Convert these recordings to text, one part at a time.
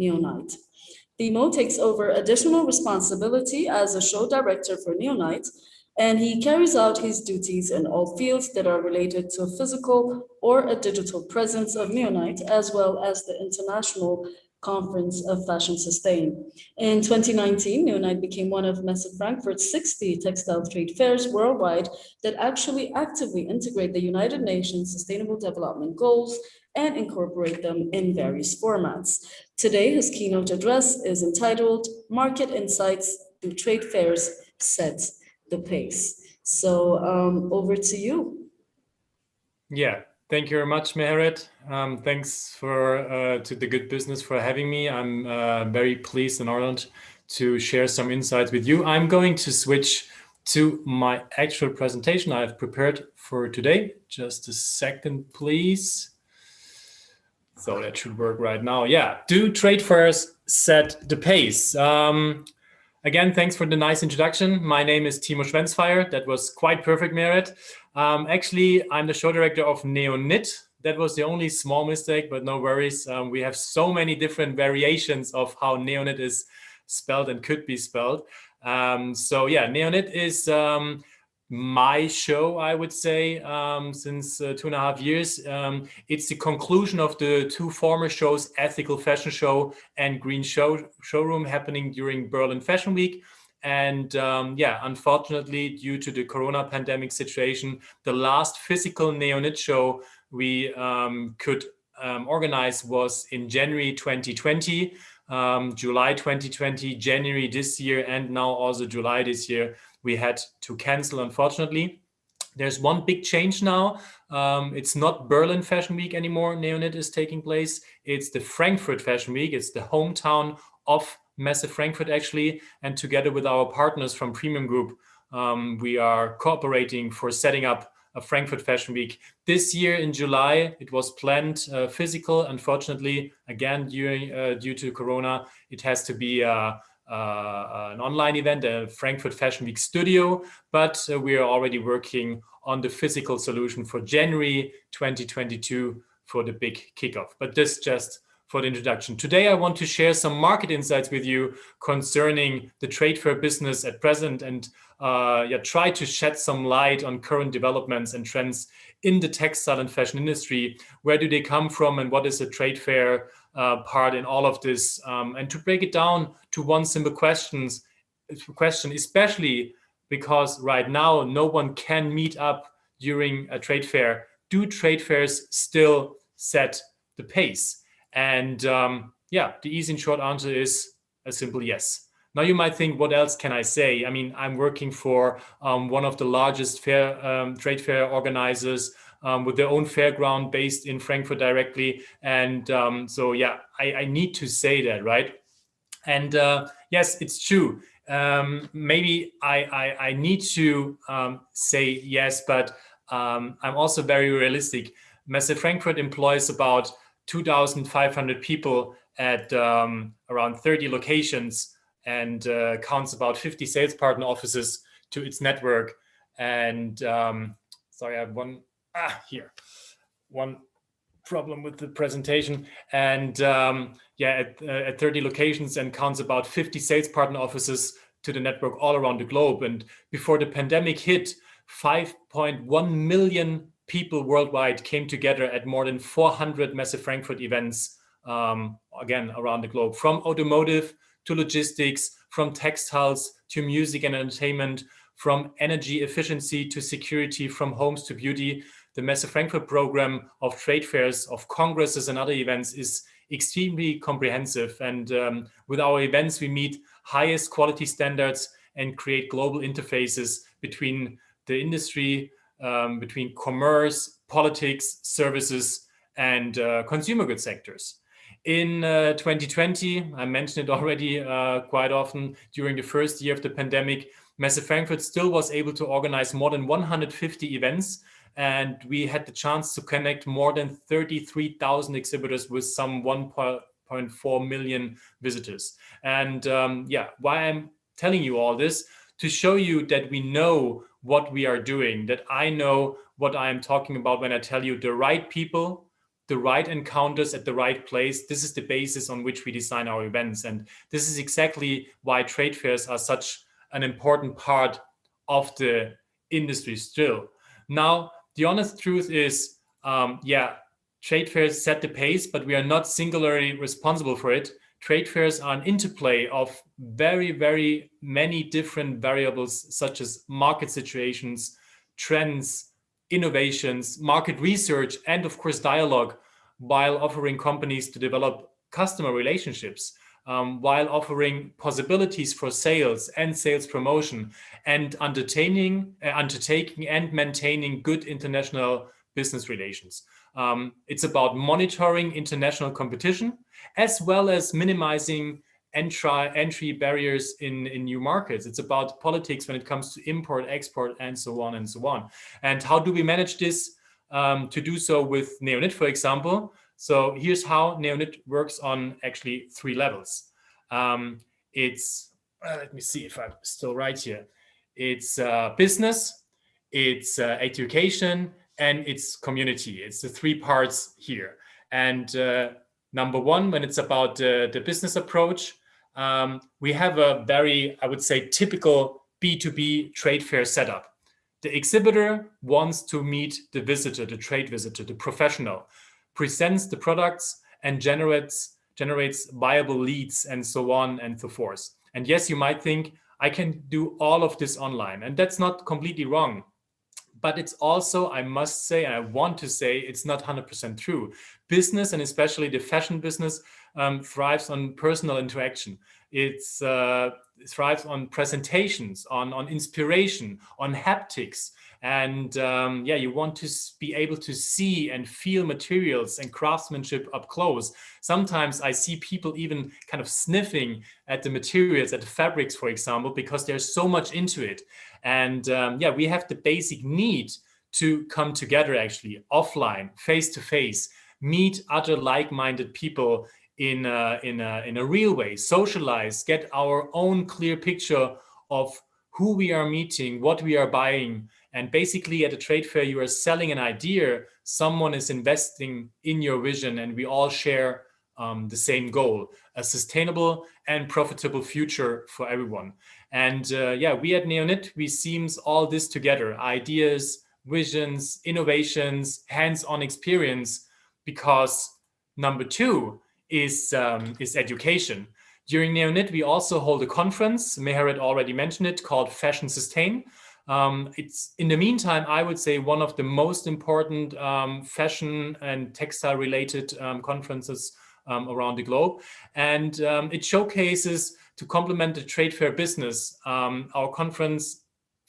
Neonyt. Thimo takes over additional responsibility as a show director for Neonyt, and he carries out his duties in all fields that are related to a physical or a digital presence of Neonyt, as well as the international conference of Fashionsustain. In 2019, Neonyt became one of Messe Frankfurt's 60 textile trade fairs worldwide that actually actively integrate the United Nations Sustainable Development Goals and incorporate them in various formats. Today, his keynote address is entitled Market Insights Through Trade Fairs Set the Pace. So over to you. Yeah, thank you very much, Meheret. Thanks to the Good Business for having me. I'm very pleased and honored to share some insights with you. I'm going to switch to my actual presentation I've prepared for today. Just a second, please. So that should work right now. Yeah, do trade fairs set the pace? Again, thanks for the nice introduction. My name is Thimo Schwenzfeier. That was quite perfect, Meheret. Actually, I'm the show director of Neonyt. That was the only small mistake, but no worries. We have so many different variations of how Neonyt is spelled and could be spelled. So yeah, Neonyt is my show, I would say, since 2.5 years. It's the conclusion of the two former shows, Ethical Fashion Show and Green Showroom, happening during Berlin Fashion Week. And yeah, unfortunately, due to the Corona pandemic situation, the last physical Neonyt show we could organize was in January 2020, July 2020, January this year, and now also July this year. We had to cancel, unfortunately. There's one big change now. It's not Berlin Fashion Week anymore. Neonyt is taking place. It's the Frankfurt Fashion Week. It's the hometown of Messe Frankfurt, actually. And together with our partners from Premium Group, we are cooperating for setting up a Frankfurt Fashion Week. This year in July, it was planned physical. Unfortunately, again, due to Corona, it has to be an online event, a Frankfurt Fashion Week studio, but we are already working on the physical solution for January 2022 for the big kickoff. But this just for the introduction. Today, I want to share some market insights with you concerning the trade fair business at present and try to shed some light on current developments and trends in the textile and fashion industry. Where do they come from and what is a trade fair part in all of this? And to break it down to one simple question, especially because right now no one can meet up during a trade fair. Do trade fairs still set the pace? And yeah, the easy and short answer is a simple yes. Now you might think, what else can I say? I mean, I'm working for one of the largest trade fair organizers with their own fairground based in Frankfurt directly. And so, yeah, I need to say that, right? And yes, it's true. Maybe I need to say yes, but I'm also very realistic. Messe Frankfurt employs about 2,500 people at around 30 locations and counts about 50 sales partner offices to its network. And sorry, I have one problem with the presentation. And yeah, at 30 locations and counts about 50 sales partner offices to the network all around the globe. And before the pandemic hit, 5.1 million people worldwide came together at more than 400 Messe Frankfurt events, again, around the globe, from automotive to logistics, from textiles to music and entertainment, from energy efficiency to security, from homes to beauty. The Messe Frankfurt program of trade fairs, of congresses and other events is extremely comprehensive. And with our events, we meet highest quality standards and create global interfaces between the industry, between commerce, politics, services, and consumer goods sectors. In 2020, I mentioned it already quite often, during the first year of the pandemic, Messe Frankfurt still was able to organize more than 150 events, and we had the chance to connect more than 33,000 exhibitors with some 1.4 million visitors. And yeah, why I'm telling you all this? To show you that we know what we are doing, that I know what I am talking about when I tell you the right people, the right encounters at the right place. This is the basis on which we design our events. And this is exactly why trade fairs are such an important part of the industry still. Now, the honest truth is, trade fairs set the pace, but we are not singularly responsible for it. Trade fairs are an interplay of very, very many different variables, such as market situations, trends, innovations, market research, and of course, dialogue, while offering companies to develop customer relationships, while offering possibilities for sales and sales promotion, and undertaking and maintaining good international business relations. It's about monitoring international competition, as well as minimizing entry barriers in new markets. It's about politics when it comes to import, export, and so on and so on. And how do we manage this? To do so with Neonyt, for example. So here's how Neonyt works on actually 3 levels. Let me see if I'm still right here. It's business, it's education, and it's community. It's the 3 parts here. And number 1, when it's about the business approach, we have a very, I would say, typical B2B trade fair setup. The exhibitor wants to meet the visitor, the trade visitor, the professional, presents the products and generates viable leads and so on and so forth. And yes, you might think, I can do all of this online. And that's not completely wrong. But it's also, I must say, and I want to say, it's not 100% true. Business, and especially the fashion business, thrives on personal interaction. It thrives on presentations, on inspiration, on haptics. And you want to be able to see and feel materials and craftsmanship up close. Sometimes I see people even kind of sniffing at the materials, at the fabrics, for example, because there's so much into it. And we have the basic need to come together, actually, offline, face to face, meet other like-minded people in a real way, socialize, get our own clear picture of who we are meeting, what we are buying. And basically at a trade fair, you are selling an idea, someone is investing in your vision, and we all share the same goal, a sustainable and profitable future for everyone. And we at Neonyt, we seems all this together, ideas, visions, innovations, hands-on experience, because number 2 is education. During Neonyt, we also hold a conference, Meheret already mentioned it, called Fashionsustain. It's, in the meantime, I would say, one of the most important fashion and textile related conferences around the globe. And it showcases, to complement the trade fair business, our conference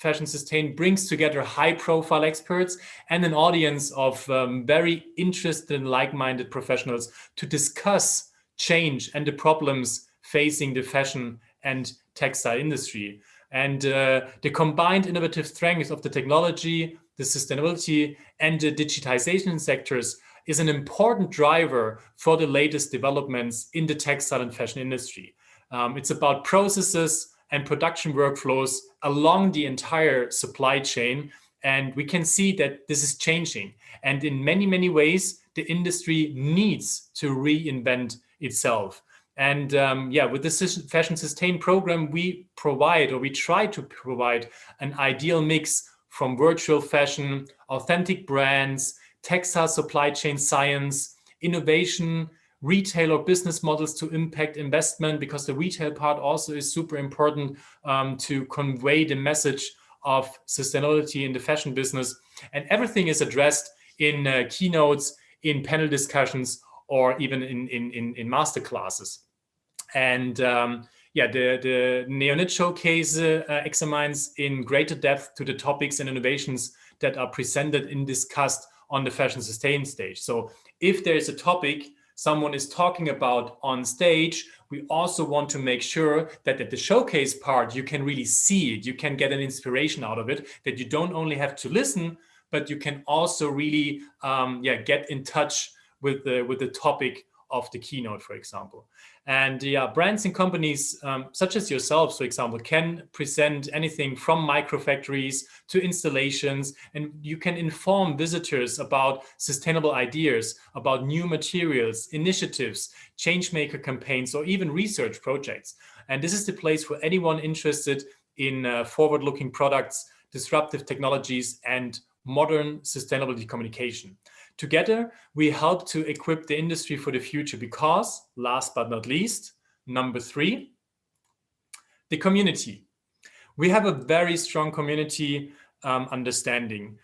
Fashionsustain brings together high profile experts and an audience of very interested and like-minded professionals to discuss change and the problems facing the fashion and textile industry. And the combined innovative strengths of the technology, the sustainability, and the digitization sectors is an important driver for the latest developments in the textile and fashion industry. It's about processes and production workflows along the entire supply chain. And we can see that this is changing. And in many, many ways, the industry needs to reinvent itself. And with this Fashionsustain program, we provide, or we try to provide, an ideal mix from virtual fashion, authentic brands, textile supply chain science, innovation, retail or business models to impact investment, because the retail part also is super important to convey the message of sustainability in the fashion business. And everything is addressed in keynotes, in panel discussions, or even in master classes. And the Neonyt Showcase examines in greater depth to the topics and innovations that are presented and discussed on the Fashionsustain stage. So if there is a topic someone is talking about on stage, we also want to make sure that at the showcase part, you can really see it. You can get an inspiration out of it, that you don't only have to listen, but you can also really get in touch with the topic of the keynote, for example. And yeah, brands and companies such as yourselves, for example, can present anything from microfactories to installations, and you can inform visitors about sustainable ideas, about new materials, initiatives, changemaker campaigns, or even research projects. And this is the place for anyone interested in forward-looking products, disruptive technologies, and modern sustainability communication. Together, we help to equip the industry for the future because, last but not least, number 3, the community. We have a very strong community understanding.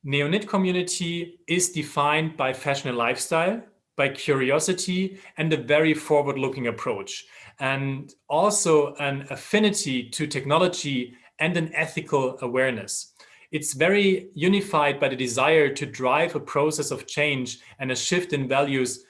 Neonyt community is defined by fashion and lifestyle, by curiosity, and a very forward-looking approach, and also an affinity to technology and an ethical awareness. It's very unified by the desire to drive a process of change and a shift in values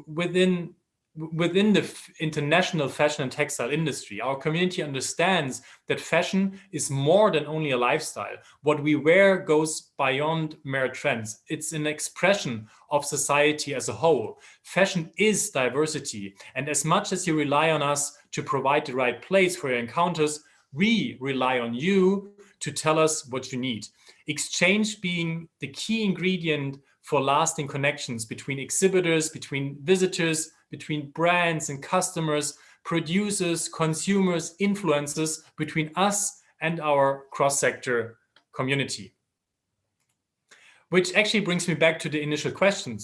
within the international fashion and textile industry. Our community understands that fashion is more than only a lifestyle. What we wear goes beyond mere trends. It's an expression of society as a whole. Fashion is diversity. And as much as you rely on us to provide the right place for your encounters, we rely on you to tell us what you need. Exchange being the key ingredient for lasting connections between exhibitors, between visitors, between brands and customers, producers, consumers, influencers, between us and our cross-sector community. Which actually brings me back to the initial question,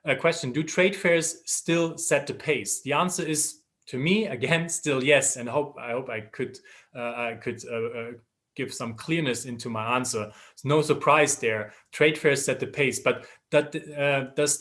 do trade fairs still set the pace? The answer is, to me, again, still yes, and I hope I could give some clearness into my answer. There's no surprise there. Trade fairs set the pace, but that does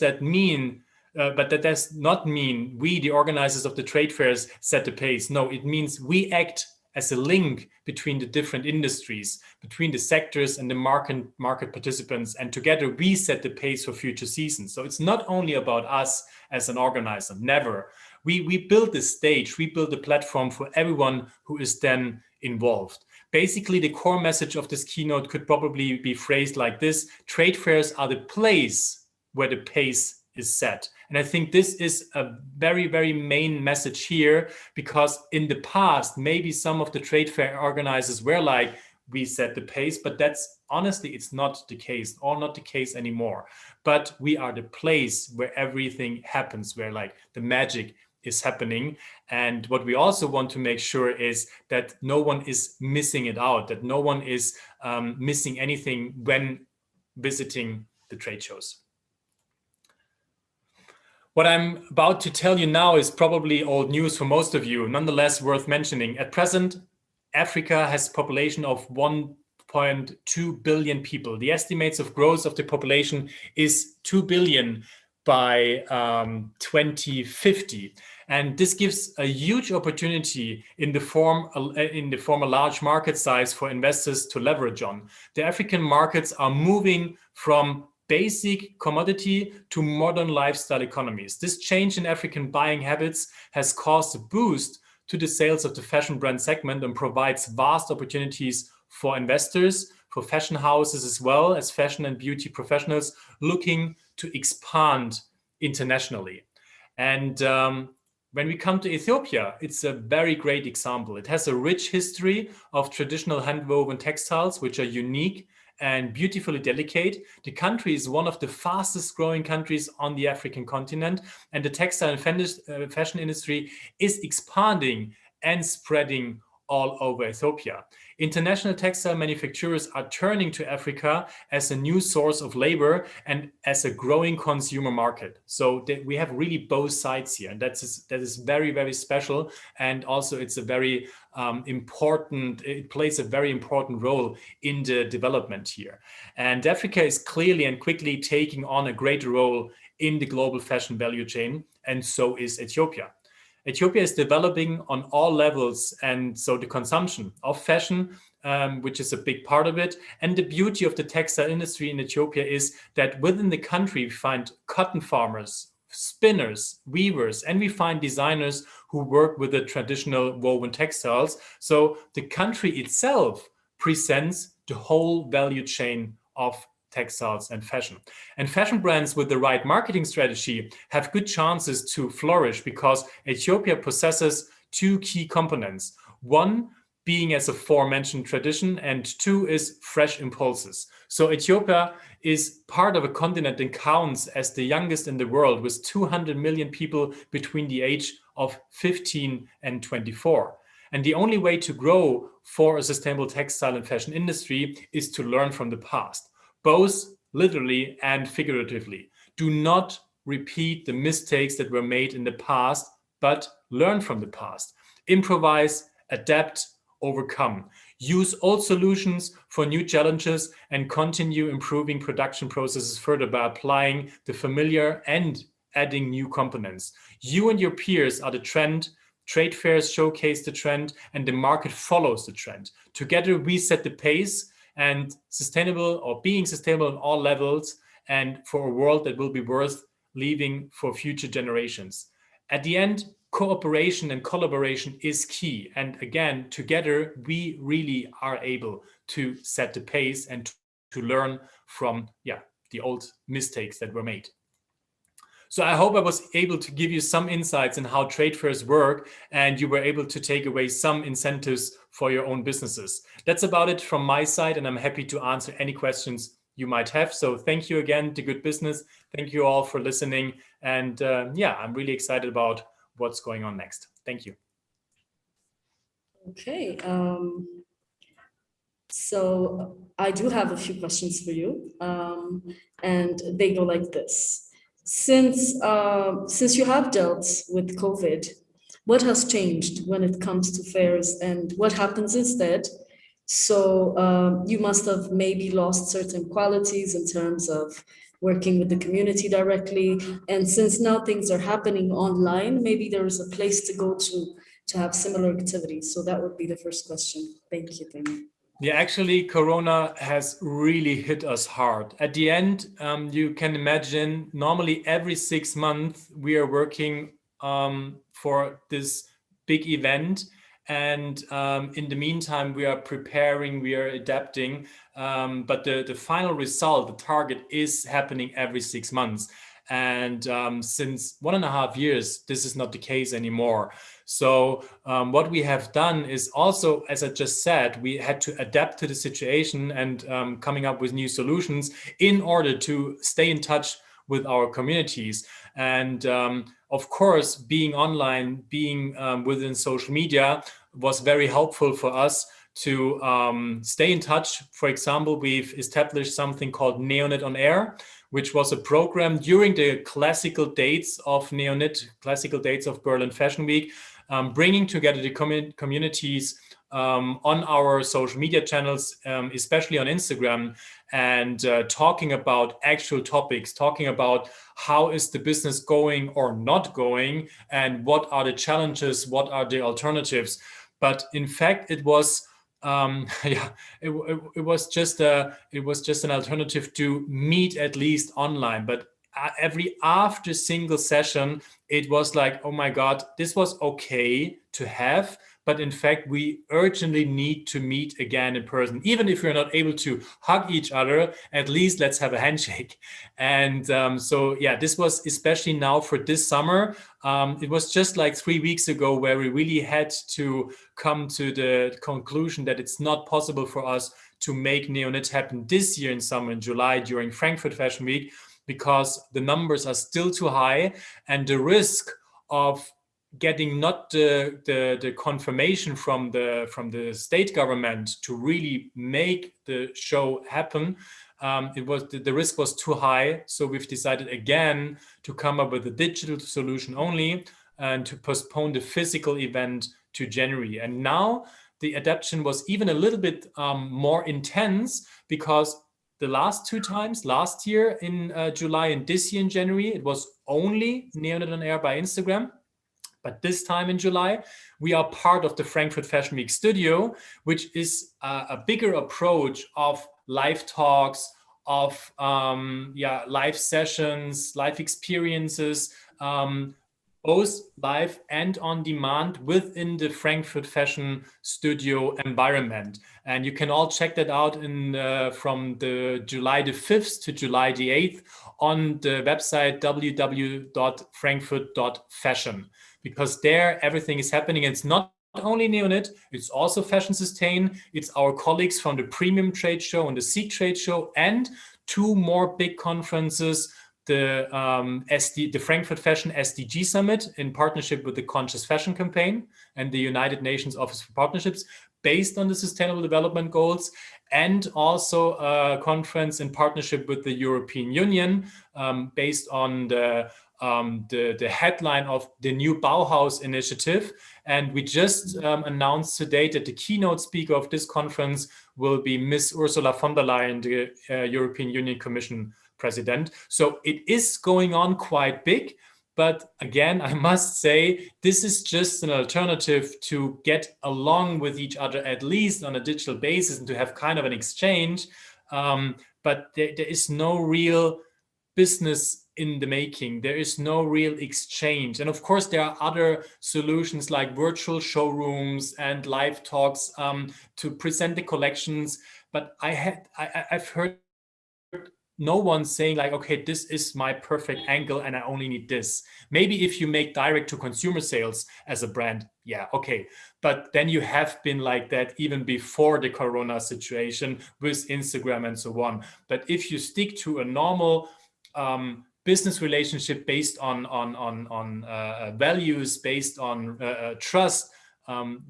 not mean we, the organizers of the trade fairs, set the pace. No, it means we act as a link between the different industries, between the sectors and the market participants, and together we set the pace for future seasons. So it's not only about us as an organizer, never. We build the stage, we build the platform for everyone who is then involved. Basically, the core message of this keynote could probably be phrased like this: trade fairs are the place where the pace is set. And I think this is a very, very main message here, because in the past, maybe some of the trade fair organizers were like, we set the pace, but that's honestly, it's not the case, or not the case anymore. But we are the place where everything happens, where like the magic is happening. And what we also want to make sure is that no one is missing it out, that no one is missing anything when visiting the trade shows. What I'm about to tell you now is probably old news for most of you, nonetheless worth mentioning. At present, Africa has a population of 1.2 billion people. The estimates of growth of the population is 2 billion by 2050. And this gives a huge opportunity in the form a large market size for investors to leverage on. The African markets are moving from basic commodity to modern lifestyle economies. This change in African buying habits has caused a boost to the sales of the fashion brand segment and provides vast opportunities for investors, for fashion houses, as well as fashion and beauty professionals looking to expand internationally. And when we come to Ethiopia, it's a very great example. It has a rich history of traditional handwoven textiles, which are unique and beautifully delicate. The country is one of the fastest growing countries on the African continent, and the textile and fashion industry is expanding and spreading all over Ethiopia. International textile manufacturers are turning to Africa as a new source of labor and as a growing consumer market. So we have really both sides here, and that is very, very special. And also it's a very it plays a very important role in the development here. And Africa is clearly and quickly taking on a greater role in the global fashion value chain, and so is Ethiopia. Ethiopia is developing on all levels, and so the consumption of fashion, which is a big part of it, and the beauty of the textile industry in Ethiopia is that within the country we find cotton farmers, spinners, weavers, and we find designers who work with the traditional woven textiles. So the country itself presents the whole value chain of textiles, and fashion. And fashion brands with the right marketing strategy have good chances to flourish because Ethiopia possesses two key components. One being as aforementioned tradition, and two is fresh impulses. So Ethiopia is part of a continent that counts as the youngest in the world with 200 million people between the age of 15 and 24. And the only way to grow for a sustainable textile and fashion industry is to learn from the past, both literally and figuratively. Do not repeat the mistakes that were made in the past, but learn from the past. Improvise, adapt, overcome. Use old solutions for new challenges and continue improving production processes further by applying the familiar and adding new components. You and your peers are the trend. Trade fairs showcase the trend and the market follows the trend. Together we set the pace and sustainable or being sustainable on all levels and for a world that will be worth leaving for future generations. At the end, cooperation and collaboration is key. And again, together, we really are able to set the pace and to learn from the old mistakes that were made. So I hope I was able to give you some insights in how trade fairs work and you were able to take away some incentives for your own businesses. That's about it from my side, and I'm happy to answer any questions you might have. So thank you again to Good Business. Thank you all for listening. And I'm really excited about what's going on next. Thank you. Okay. So I do have a few questions for you, and they go like this. Since you have dealt with COVID, what has changed when it comes to fairs and what happens instead? So you must have maybe lost certain qualities in terms of working with the community directly. And since now things are happening online, maybe there is a place to go to have similar activities. So that would be the first question. Thank you, Thimo. Yeah, actually, Corona has really hit us hard. At the end, you can imagine, normally every 6 months, we are working for this big event. And in the meantime, we are preparing, we are adapting. But the final result, the target is happening every 6 months. And since 1.5 years, this is not the case anymore. So what we have done is also, as I just said, we had to adapt to the situation and coming up with new solutions in order to stay in touch with our communities. And of course, being online, being within social media was very helpful for us to stay in touch. For example, we've established something called Neonyt on Air, which was a program during the classical dates of Neonyt, classical dates of Berlin Fashion Week, bringing together the communities on our social media channels, especially on Instagram, and talking about actual topics, talking about how is the business going or not going, and what are the challenges, what are the alternatives. But in fact, it was it was just an alternative to meet at least online. But every after single session, it was like, oh my God, this was okay to have, but in fact, we urgently need to meet again in person. Even if we're not able to hug each other, at least let's have a handshake. And this was especially now for this summer. It was just like 3 weeks ago where we really had to come to the conclusion that it's not possible for us to make Neonyt happen this year in summer, in July, during Frankfurt Fashion Week, because the numbers are still too high and the risk of getting not the confirmation from the state government to really make the show happen, the risk was too high. So we've decided again to come up with a digital solution only and to postpone the physical event to January. And now the adaptation was even a little bit more intense, because the last 2 times, last year in July and this year in January, it was only Neonyt on Air by Instagram. But this time in July, we are part of the Frankfurt Fashion Week studio, which is a bigger approach of live talks, of live sessions, live experiences, both live and on demand within the Frankfurt Fashion Studio environment. And you can all check that out from the July the 5th to July the 8th on the website www.frankfurt.fashion, because there everything is happening. It's not only Neonyt, it's also Fashionsustain. It's our colleagues from the Premium Trade Show and the Seek Trade Show, and two more big conferences, the Frankfurt Fashion SDG Summit in partnership with the Conscious Fashion Campaign and the United Nations Office for Partnerships based on the Sustainable Development Goals, and also a conference in partnership with the European Union based on the headline of the new Bauhaus initiative. And we just announced today that the keynote speaker of this conference will be Miss Ursula von der Leyen, the European Union Commission President. So it is going on quite big. But again, I must say, this is just an alternative to get along with each other, at least on a digital basis, and to have kind of an exchange. But there is no real business in the making. There is no real exchange. And of course, there are other solutions like virtual showrooms and live talks to present the collections. But I've heard no one saying like, okay, this is my perfect angle and I only need this. Maybe if you make direct to consumer sales as a brand, yeah, okay. But then you have been like that even before the Corona situation with Instagram and so on. But if you stick to a normal business relationship based on values, based on trust,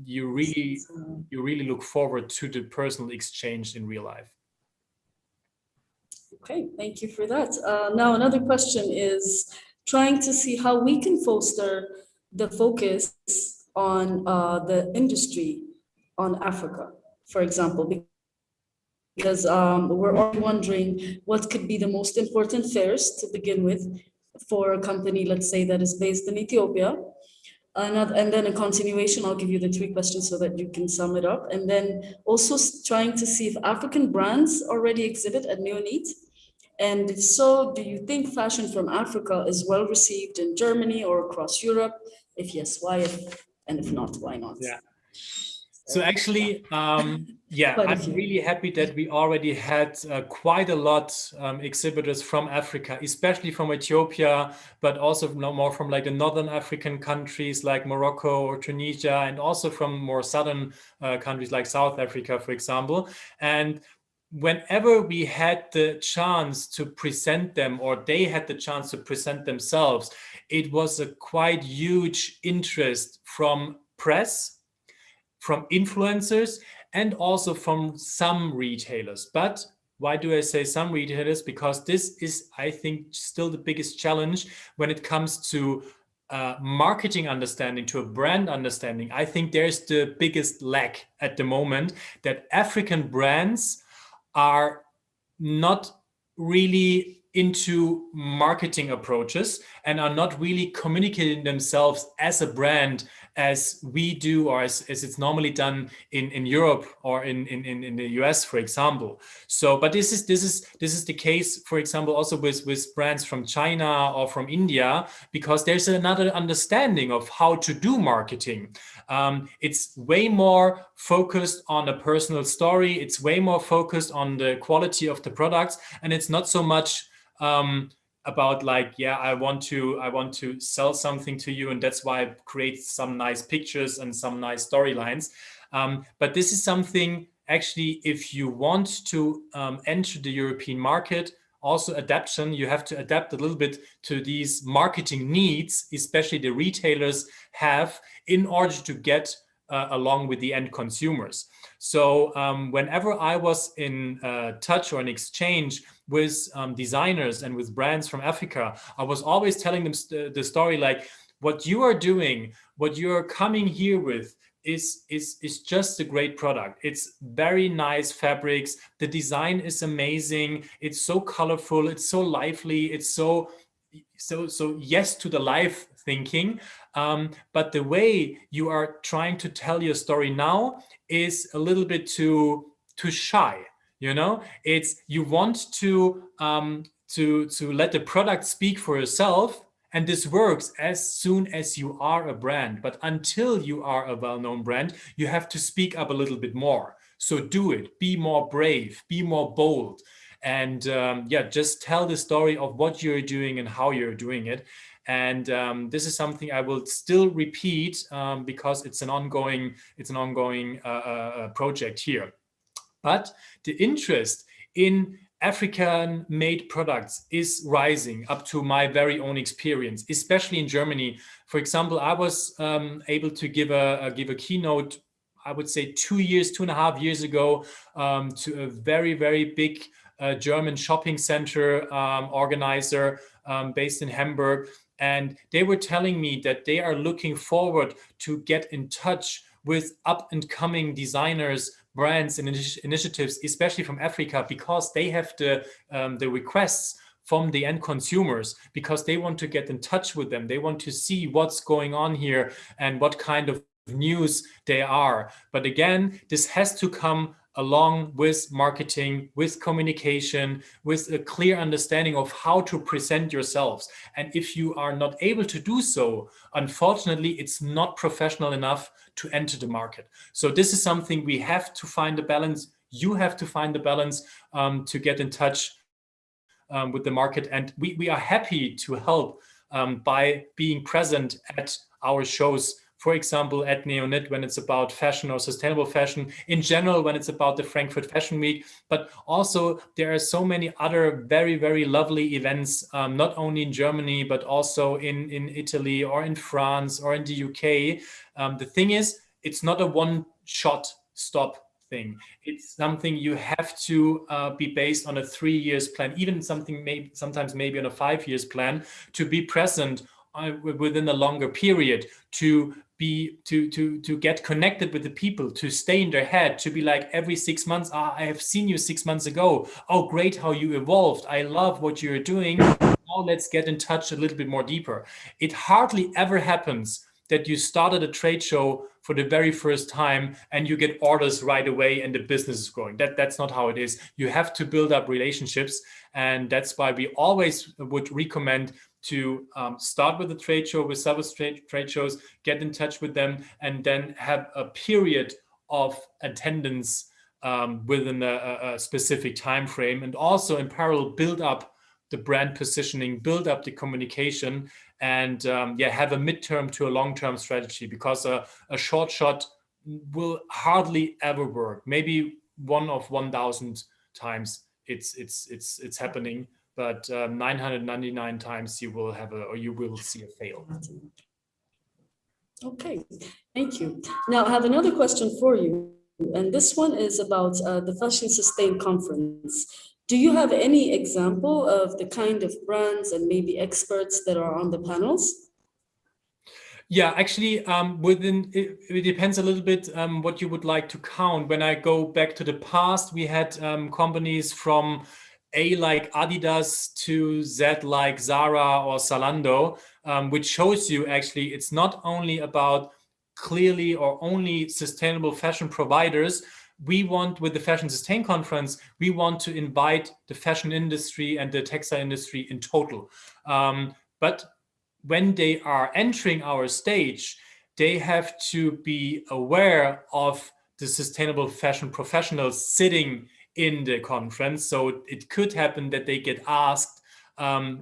you really look forward to the personal exchange in real life. Okay, thank you for that. Now, another question is trying to see how we can foster the focus on the industry on Africa, for example, because we're all wondering what could be the most important fairs to begin with for a company, let's say, that is based in Ethiopia. And then a continuation, I'll give you the three questions so that you can sum it up. And then also trying to see if African brands already exhibit at Neonyt. And if so, do you think fashion from Africa is well received in Germany or across Europe? If yes, why? And if not, why not? Yeah. So actually, yeah, I'm really happy that we already had quite a lot exhibitors from Africa, especially from Ethiopia, but also more from like the northern African countries like Morocco or Tunisia, and also from more southern countries like South Africa, for example. And whenever we had the chance to present them, or they had the chance to present themselves, it was a quite huge interest from press, from influencers, and also from some retailers. But why do I say some retailers? Because this is, I think, still the biggest challenge when it comes to marketing understanding, to a brand understanding. I think there's the biggest lack at the moment, that African brands are not really into marketing approaches and are not really communicating themselves as a brand as we do, or as it's normally done in Europe or in the US, for example. So, but this is the case, for example, also with brands from China or from India, because there's another understanding of how to do marketing. It's way more focused on a personal story. It's way more focused on the quality of the products, and it's not so much about like, yeah, I want to sell something to you, and that's why I create some nice pictures and some nice storylines. But this is something, actually, if you want to enter the European market, also adaptation, you have to adapt a little bit to these marketing needs, especially the retailers have, in order to get along with the end consumers. So whenever I was in touch or in exchange with designers and with brands from Africa, I was always telling them the story, like, what you are doing, what you're coming here with is just a great product. It's very nice fabrics. The design is amazing. It's so colorful. It's so lively. It's so yes to the life thinking. But the way you are trying to tell your story now is a little bit too shy. You know, it's, you want to let the product speak for yourself, And this works as soon as you are a brand. But until you are a well-known brand, you have to speak up a little bit more. So do it, be more brave, be more bold. And yeah, just tell the story of what you're doing and how you're doing it. And this is something I will still repeat because it's an ongoing project here. But the interest in African-made products is rising up to my very own experience, especially in Germany. For example, I was able to give a keynote, I would say 2.5 years ago, to a very, very big German shopping center organizer based in Hamburg. And they were telling me that they are looking forward to get in touch with up and coming designers, brands and initiatives, especially from Africa, because they have the requests from the end consumers, because they want to get in touch with them. They want to see what's going on here and what kind of news they are. But again, this has to come along with marketing, with communication, with a clear understanding of how to present yourselves. And if you are not able to do so, unfortunately, it's not professional enough to enter the market. So this is something we have to find a balance. You have to find the balance to get in touch with the market. And we are happy to help by being present at our shows. For example, at Neonyt, when it's about fashion or sustainable fashion, in general, when it's about the Frankfurt Fashion Week, but also there are so many other very, very lovely events, not only in Germany, but also in Italy or in France or in the UK. The thing is, it's not a one-shot stop thing. It's something you have to be based on a 3 years plan, even sometimes maybe on a 5 years plan, to be present within a longer period, to get connected with the people, to stay in their head, to be like every 6 months, I have seen you 6 months ago. Oh, great, how you evolved. I love what you're doing. Now let's get in touch a little bit more deeper. It hardly ever happens that you started a trade show for the very first time and you get orders right away and the business is growing. That's not how it is. You have to build up relationships. And that's why we always would recommend to start with a trade show, with several trade shows, get in touch with them, and then have a period of attendance within a specific time frame. And also in parallel, build up the brand positioning, build up the communication, and have a midterm to a long-term strategy, because a short shot will hardly ever work. Maybe 1 of 1,000 times it's happening, but 999 times you will see a fail. Okay, thank you. Now I have another question for you, and this one is about the Fashionsustain conference. Do you have any example of the kind of brands and maybe experts that are on the panels? Yeah, actually, it depends a little bit what you would like to count. When I go back to the past, we had companies from A like Adidas to Z like Zara or Zalando, which shows you actually it's not only about clearly or only sustainable fashion providers. We want, with the Fashionsustain conference, we want to invite the fashion industry and the textile industry in total. But when they are entering our stage, they have to be aware of the sustainable fashion professionals sitting in the conference. So it could happen that they get asked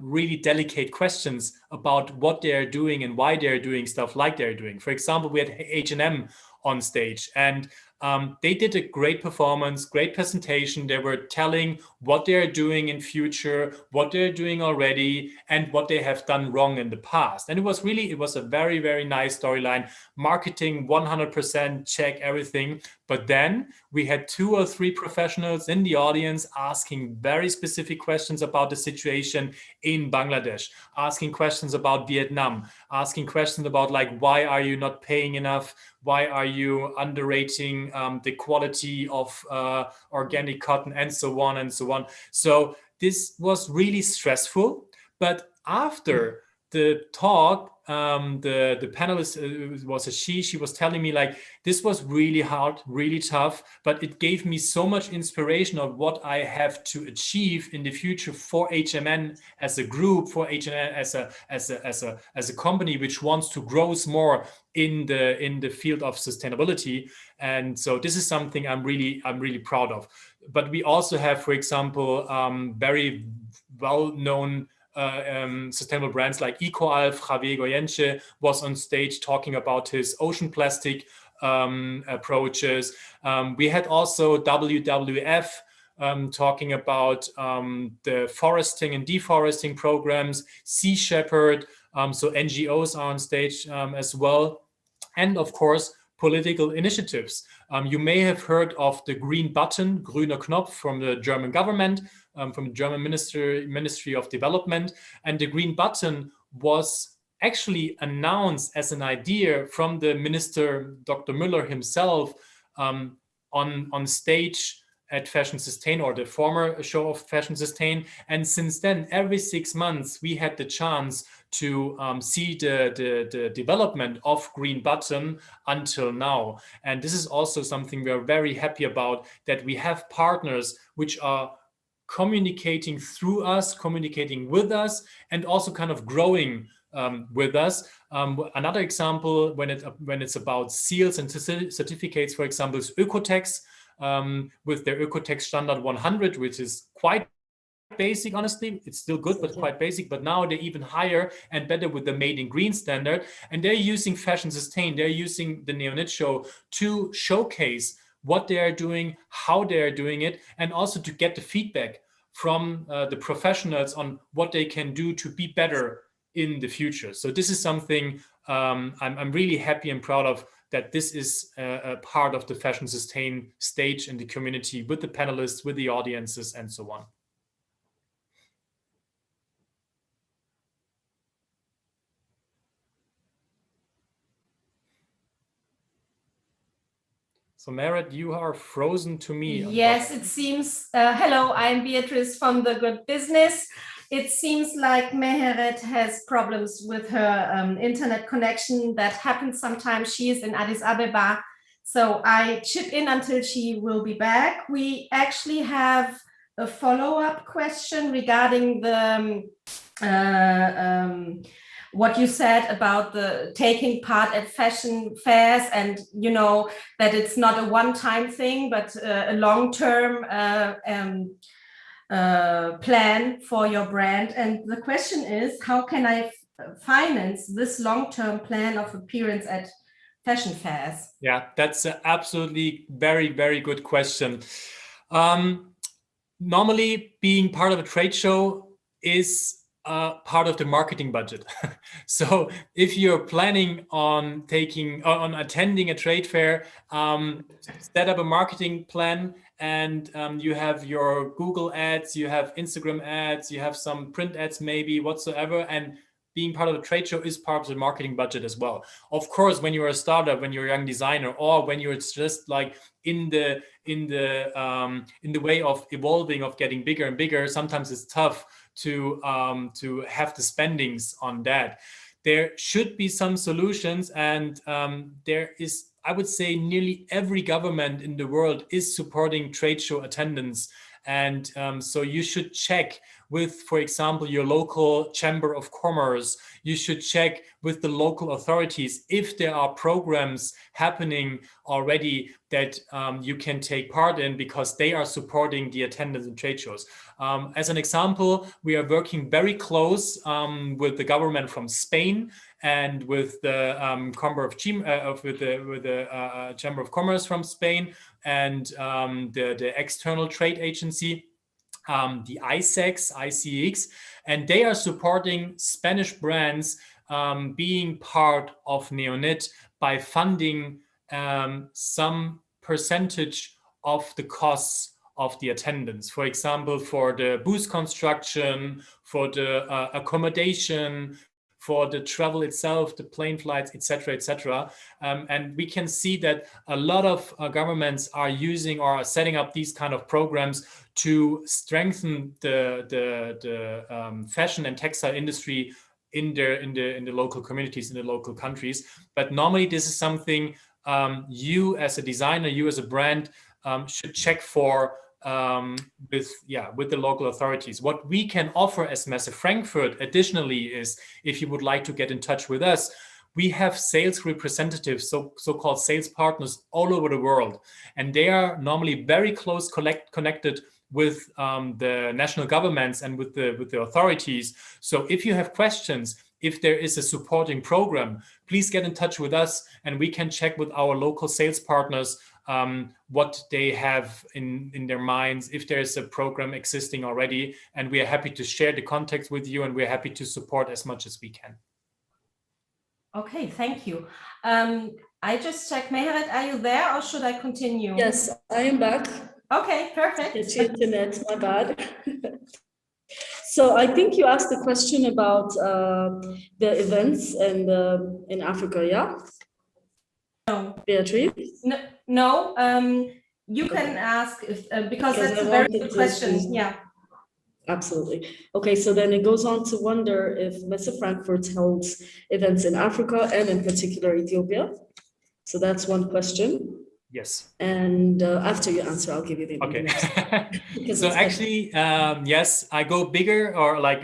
really delicate questions about what they're doing and why they're doing stuff like they're doing. For example, we had H&M on stage, and they did a great performance, great presentation. They were telling what they're doing in future, what they're doing already, and what they have done wrong in the past. And it was a very, very nice storyline. Marketing 100%, check everything. But then we had 2 or 3 professionals in the audience asking very specific questions about the situation in Bangladesh, asking questions about Vietnam, asking questions about like, why are you not paying enough? Why are you underrating the quality of organic cotton, and so on and so on. So this was really stressful. But after the talk, the panelist was a she was telling me like, this was really hard, really tough, but it gave me so much inspiration of what I have to achieve in the future for HMN as a group, for HMN as a company which wants to grow more in the field of sustainability. And so this is something I'm really proud of. But we also have, for example, very well-known sustainable brands like EcoAlf. Javier Goyeneche was on stage talking about his ocean plastic approaches. We had also WWF talking about the foresting and deforesting programs, Sea Shepherd, so NGOs are on stage as well. And of course, political initiatives. You may have heard of the green button, grüner Knopf, from the German government, from the German Ministry of Development. And the green button was actually announced as an idea from the minister, Dr. Müller himself, on stage at Fashionsustain, or the former show of Fashionsustain. And since then, every 6 months, we had the chance to see the development of Green Button until now. And this is also something we are very happy about, that we have partners which are communicating through us, communicating with us, and also kind of growing with us. Another example, when it's about seals and certificates, for example, is Ökotex, with their Ökotex Standard 100, which is quite basic, honestly. It's still good, but quite basic. But now they're even higher and better with the Made in Green standard. And they're using Fashionsustain, they're using the Neonyt show to showcase what they are doing, how they are doing it, and also to get the feedback from the professionals on what they can do to be better in the future. So this is something I'm really happy and proud of, that this is a part of the Fashionsustain stage in the community, with the panelists, with the audiences, and so on. So Merit, you are frozen to me. Yes, it seems. Hello, I'm Beatrice from The Good Business. It seems like Meheret has problems with her internet connection. That happens sometimes. She is in Addis Ababa. So I chip in until she will be back. We actually have a follow-up question regarding the what you said about the taking part at fashion fairs, and you know that it's not a one-time thing, but a long-term plan for your brand. And the question is, how can I finance this long-term plan of appearance at fashion fairs? Yeah, that's an absolutely very, very good question. Normally, being part of a trade show is part of the marketing budget. So if you're planning on attending a trade fair, set up a marketing plan, and you have your Google ads, you have Instagram ads, you have some print ads maybe whatsoever, and being part of a trade show is part of the marketing budget as well. Of course, when you're a startup, when you're a young designer, or when you're just like in the way of evolving, of getting bigger and bigger, sometimes it's tough to have the spendings on that. There should be some solutions, and there is, I would say, nearly every government in the world is supporting trade show attendance. And so you should check with, for example, your local chamber of commerce. You should check with the local authorities if there are programs happening already that you can take part in, because they are supporting the attendance in trade shows. As an example, we are working very close with the government from Spain and with the Chamber of Commerce from Spain, and the external trade agency, the ICEX, and they are supporting Spanish brands being part of Neonyt by funding some percentage of the costs of the attendance. For example, for the booth construction, for the accommodation, for the travel itself, the plane flights, etc., etc. And we can see that a lot of governments are using or are setting up these kind of programs to strengthen the fashion and textile industry in the local communities, in the local countries. But normally this is something you as a designer, you as a brand should check for with the local authorities. What we can offer as Messe Frankfurt additionally is, if you would like to get in touch with us, we have sales representatives, so-called sales partners all over the world, and they are normally very close connected with the national governments and with the authorities. So if you have questions, if there is a supporting program, please get in touch with us, and we can check with our local sales partners what they have in their minds, if there's a program existing already, and we are happy to share the contacts with you, and we're happy to support as much as we can. Okay, thank you. I just checked. Meheret, are you there, or should I continue? Yes, I am back. Okay, perfect. It's your internet, my bad. So I think you asked a question about the events and in Africa, yeah? No. Beatrice? No, you can ask if, because that's a very good question. Yeah. Absolutely. Okay, so then it goes on to wonder if Messe Frankfurt holds events in Africa and in particular Ethiopia. So that's one question. Yes. And after you answer, I'll give you the okay. next. So actually, yes, I go bigger or like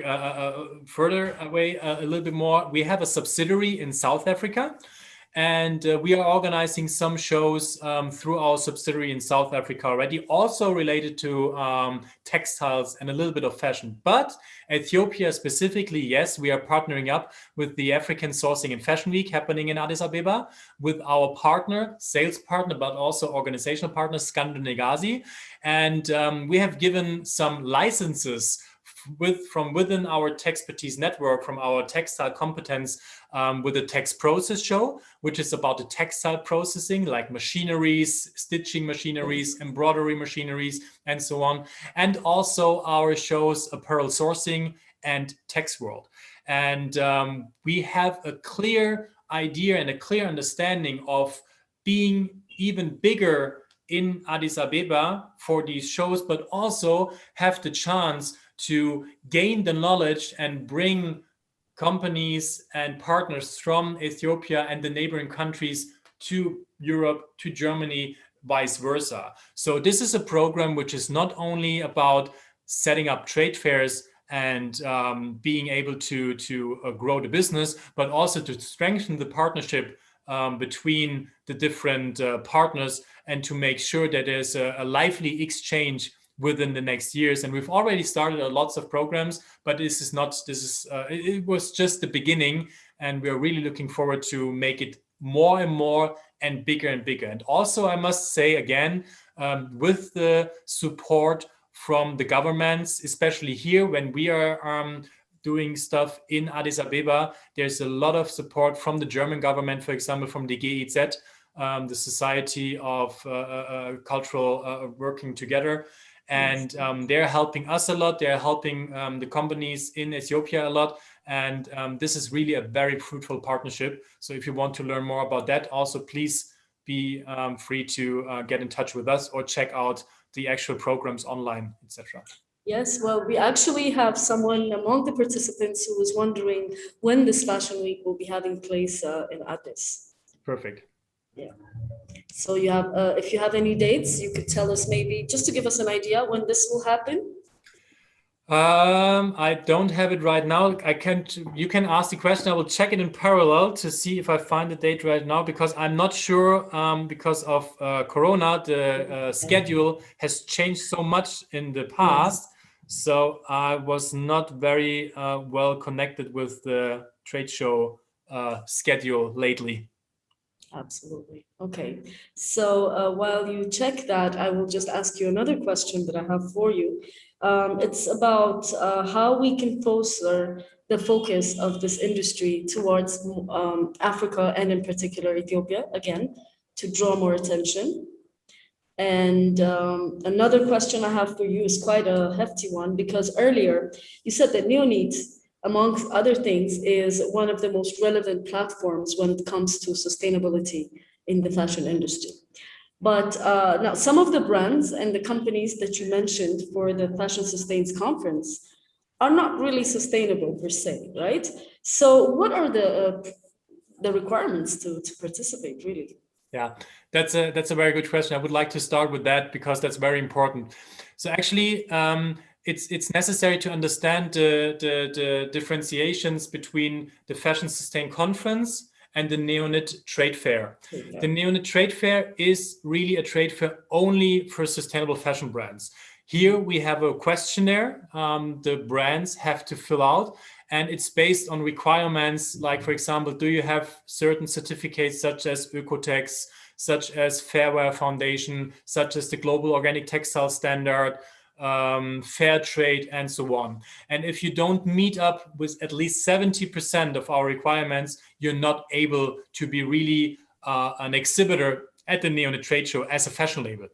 further away a little bit more. We have a subsidiary in South Africa, and we are organizing some shows through our subsidiary in South Africa already, also related to textiles and a little bit of fashion. But Ethiopia specifically, yes, we are partnering up with the African Sourcing and Fashion Week happening in Addis Ababa with our partner, sales partner, but also organizational partner, Skandal Negazi. And we have given some licenses from within our Texpertise network, from our textile competence, with the Texprocess show, which is about the textile processing, like machineries, stitching machineries, embroidery machineries, and so on. And also our shows, Apparel Sourcing and Text World. And we have a clear idea and a clear understanding of being even bigger in Addis Ababa for these shows, but also have the chance to gain the knowledge and bring companies and partners from Ethiopia and the neighboring countries to Europe, to Germany, vice versa. So this is a program which is not only about setting up trade fairs and being able to grow the business, but also to strengthen the partnership between the different partners, and to make sure that there's a lively exchange within the next years. And we've already started lots of programs, but it was just the beginning, and we're really looking forward to make it more and more and bigger and bigger. And also, I must say again, with the support from the governments, especially here when we are doing stuff in Addis Ababa, there's a lot of support from the German government, for example, from the GIZ, the Society of Cultural Working Together. And they're helping us a lot. They're helping the companies in Ethiopia a lot. And this is really a very fruitful partnership. So if you want to learn more about that, also please be free to get in touch with us or check out the actual programs online, etc. Yes, well, we actually have someone among the participants who was wondering when this Fashion Week will be having place in Addis. Perfect. Yeah. So you have, if you have any dates, you could tell us maybe, just to give us an idea when this will happen. I don't have it right now. You can ask the question. I will check it in parallel to see if I find the date right now, because I'm not sure, because of Corona, the schedule has changed so much in the past. So I was not very well connected with the trade show schedule lately. Absolutely. Okay. So while you check that, I will just ask you another question that I have for you. It's about how we can foster the focus of this industry towards Africa and in particular Ethiopia, again, to draw more attention. And another question I have for you is quite a hefty one, because earlier you said that Neonyt, amongst other things, is one of the most relevant platforms when it comes to sustainability in the fashion industry. But now some of the brands and the companies that you mentioned for the Fashionsustain's conference are not really sustainable per se, right? So what are the requirements to participate really? Yeah, that's a very good question. I would like to start with that because that's very important. So actually, it's necessary to understand the differentiations between the Fashionsustain conference and the Neonyt trade fair. Okay. The Neonyt trade fair is really a trade fair only for sustainable fashion brands. Here we have a questionnaire the brands have to fill out, and it's based on requirements like, for example, do you have certain certificates such as Oekotex, such as Fairware Foundation, such as the Global Organic Textile Standard, fair trade, and so on. And if you don't meet up with at least 70% of our requirements, you're not able to be really an exhibitor at the Neonyt trade show as a fashion label.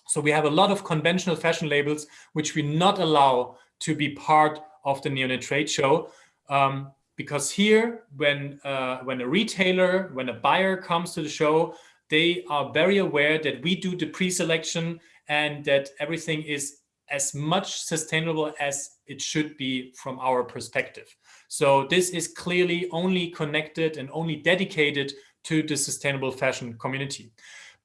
So we have a lot of conventional fashion labels which we not allow to be part of the Neonyt trade show, because here, when a retailer, when a buyer comes to the show, they are very aware that we do the pre-selection and that everything is as much sustainable as it should be from our perspective. So this is clearly only connected and only dedicated to the sustainable fashion community.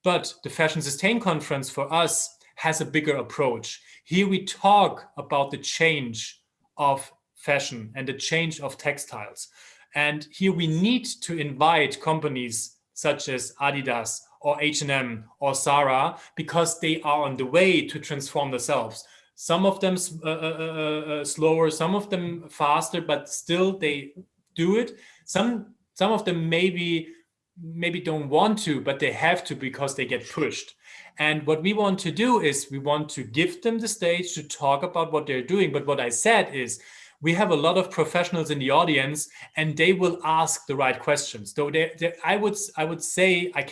But the Fashionsustain conference for us has a bigger approach. Here we talk about the change of fashion and the change of textiles. And here we need to invite companies such as Adidas or H&M or Zara, because they are on the way to transform themselves. Some of them slower, some of them faster, but still they do it. Some of them maybe don't want to, but they have to because they get pushed. And what we want to do is we want to give them the stage to talk about what they're doing. But what I said is we have a lot of professionals in the audience and they will ask the right questions. So I would say, I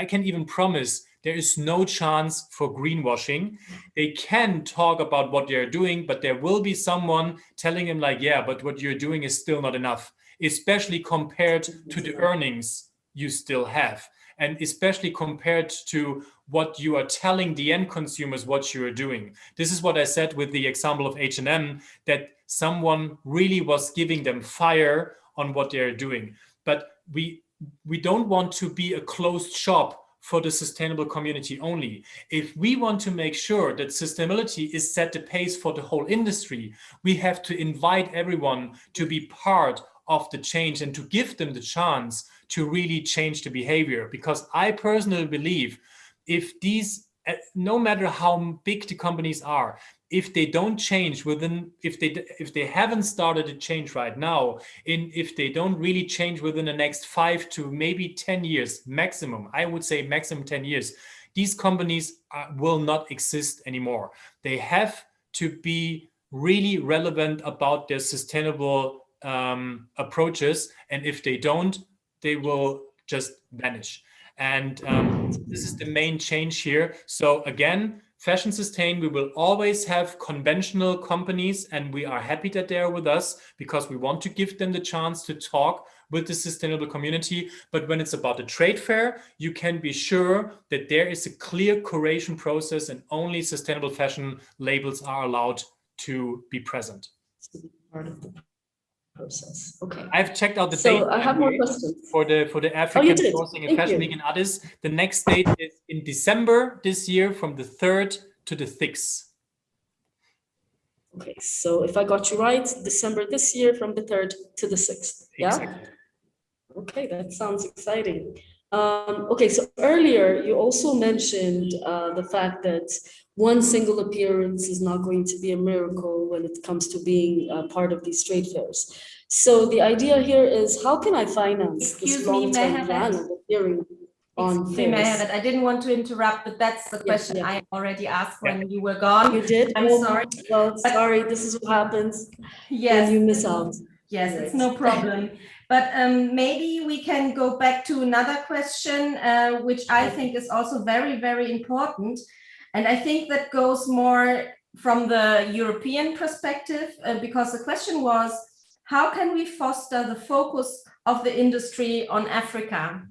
can even promise there is no chance for greenwashing. They can talk about what they're doing, but there will be someone telling them like, yeah, but what you're doing is still not enough, especially compared to the earnings you still have, and especially compared to what you are telling the end consumers what you are doing. This is what I said with the example of H&M, that someone really was giving them fire on what they're doing. But we don't want to be a closed shop for the sustainable community only. If we want to make sure that sustainability is set the pace for the whole industry, we have to invite everyone to be part of the change and to give them the chance to really change the behavior. Because I personally believe if these, no matter how big the companies are, if they don't change within, if they haven't started to change right now, if they don't really change within the next 5 to maybe 10 years maximum, I would say maximum 10 years, these companies will not exist anymore. They have to be really relevant about their sustainable approaches, and if they don't, they will just vanish. And this is the main change here. So again, Fashionsustain, we will always have conventional companies, and we are happy that they are with us because we want to give them the chance to talk with the sustainable community. But when it's about the trade fair, you can be sure that there is a clear curation process and only sustainable fashion labels are allowed to be present. Part of the process. Okay. I've checked out the date. So I have more questions for the African Sourcing and Fashion you. Week in Addis. The next date is in December this year, from the 3rd to the 6th. Okay, so if I got you right, December this year from the 3rd to the 6th. Yeah. Exactly. Okay, that sounds exciting. Okay, so earlier you also mentioned the fact that one single appearance is not going to be a miracle when it comes to being part of these trade fairs. So the idea here is, how can I finance this long-term plan of appearing on fairs? I didn't want to interrupt, but that's the question I already asked when you were gone. You did? I'm sorry. Well, sorry, this is what happens when you miss out. Yes, it's no problem. But maybe we can go back to another question, which I think is also very, very important. And I think that goes more from the European perspective, because the question was, how can we foster the focus of the industry on Africa?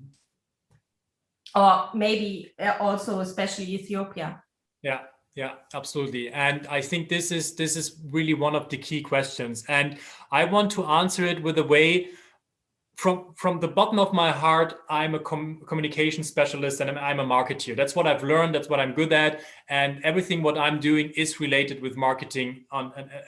Or maybe also especially Ethiopia? Yeah, Yeah, absolutely. And I think this is really one of the key questions. And I want to answer it with a way from the bottom of my heart. I'm a communication specialist and I'm a marketeer. That's what I've learned. That's what I'm good at. And everything what I'm doing is related with marketing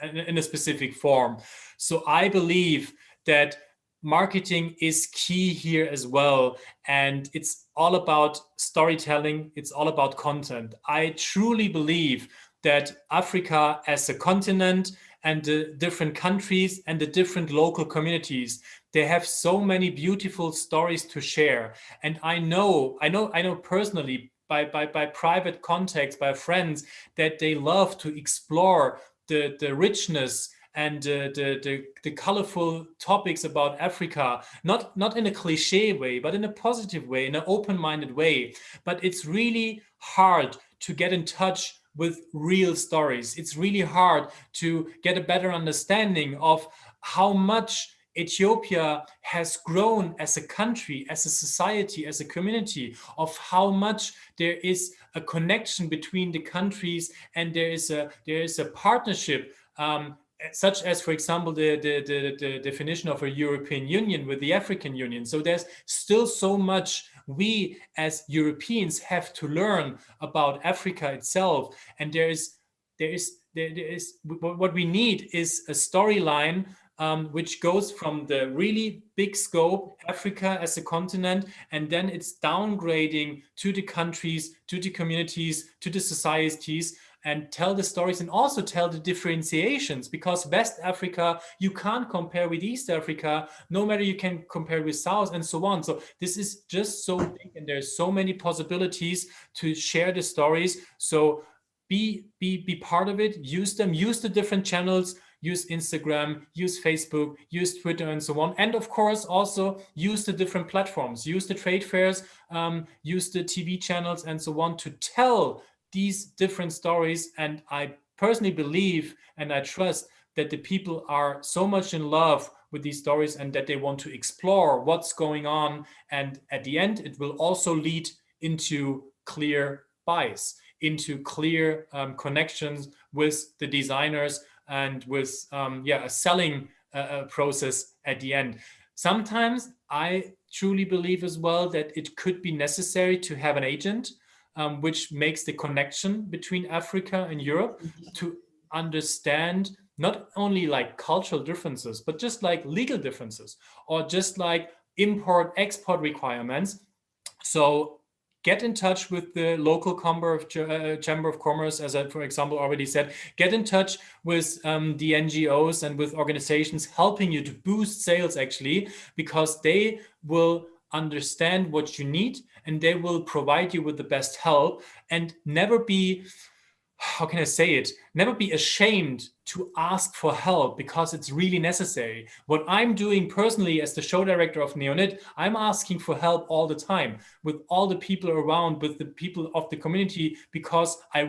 in a specific form. So I believe that marketing is key here as well. And it's all about storytelling. It's all about content. I truly believe that Africa as a continent and the different countries and the different local communities, they have so many beautiful stories to share. And I know personally by private contacts, by friends, that they love to explore the richness and the colorful topics about Africa, not in a cliche way, but in a positive way, in an open-minded way. But it's really hard to get in touch with real stories. It's really hard to get a better understanding of how much Ethiopia has grown as a country, as a society, as a community, of how much there is a connection between the countries, and there is a partnership, such as, for example, the definition of a European Union with the African Union. So there's still so much we as Europeans have to learn about Africa itself, and there is what we need is a storyline which goes from the really big scope, Africa as a continent, and then it's downgrading to the countries, to the communities, to the societies, and tell the stories and also tell the differentiations, because West Africa, you can't compare with East Africa, no matter you can compare with South and so on. So this is just so big and there's so many possibilities to share the stories. So be part of it, use them, use the different channels, use Instagram, use Facebook, use Twitter, and so on. And of course, also use the different platforms, use the trade fairs, use the TV channels, and so on to tell these different stories. And I personally believe and I trust that the people are so much in love with these stories and that they want to explore what's going on. And at the end, it will also lead into clear buys, into clear connections with the designers, and with a selling process at the end. Sometimes I truly believe as well that it could be necessary to have an agent, which makes the connection between Africa and Europe, to understand not only like cultural differences, but just like legal differences, or just like import-export requirements. So get in touch with the local Chamber of Commerce, as I, for example, already said. Get in touch with the NGOs and with organizations helping you to boost sales, actually, because they will understand what you need and they will provide you with the best help. And never be, how can I say it? Never be ashamed to ask for help, because it's really necessary. What I'm doing personally as the show director of Neonyt, I'm asking for help all the time with all the people around, with the people of the community, because I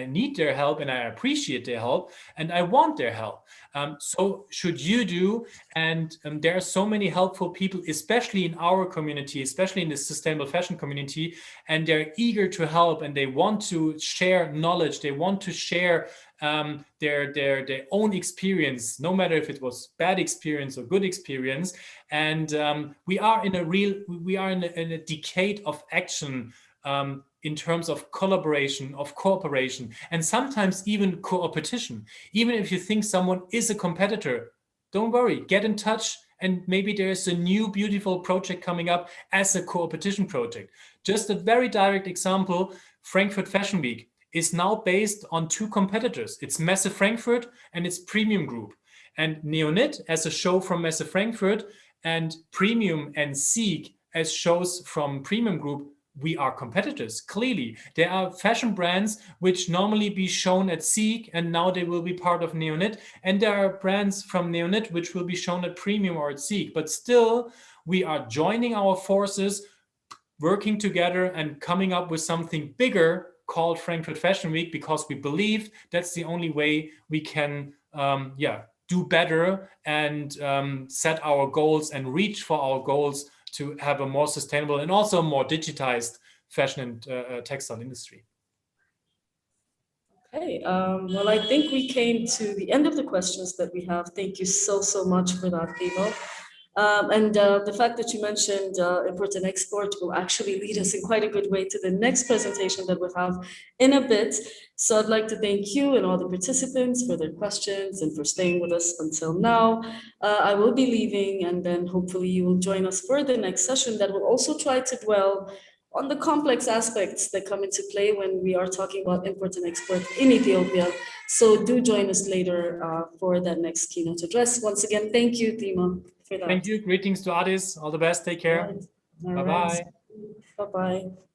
need their help and I appreciate their help and I want their help. So should you do. And there are so many helpful people, especially in our community, especially in the sustainable fashion community, and they're eager to help and they want to share knowledge. They want to share their own experience, no matter if it was bad experience or good experience. And we are in a decade of action in terms of collaboration, of cooperation, and sometimes even co-opetition. Even if you think someone is a competitor, don't worry, get in touch, and maybe there's a new beautiful project coming up as a co-opetition project. Just a very direct example, Frankfurt Fashion Week is now based on two competitors. It's Messe Frankfurt and it's Premium Group. And Neonyt as a show from Messe Frankfurt, and Premium and Seek as shows from Premium Group, we are competitors, clearly. There are fashion brands which normally be shown at Seek, and now they will be part of Neonyt. And there are brands from Neonyt which will be shown at Premium or at Seek. But still, we are joining our forces, working together and coming up with something bigger called Frankfurt Fashion Week, because we believe that's the only way we can do better and set our goals and reach for our goals to have a more sustainable and also more digitized fashion and textile industry. Okay, well, I think we came to the end of the questions that we have. Thank you so, so much for that, Thimo. And the fact that you mentioned import and export will actually lead us in quite a good way to the next presentation that we'll have in a bit. So I'd like to thank you and all the participants for their questions and for staying with us until now. I will be leaving, and then hopefully you will join us for the next session that will also try to dwell on the complex aspects that come into play when we are talking about import and export in Ethiopia. So do join us later for that next keynote address. Once again, thank you, Thimo, for that. Thank you. Greetings to Addis. All the best. Take care. All right. Bye-bye. Bye-bye.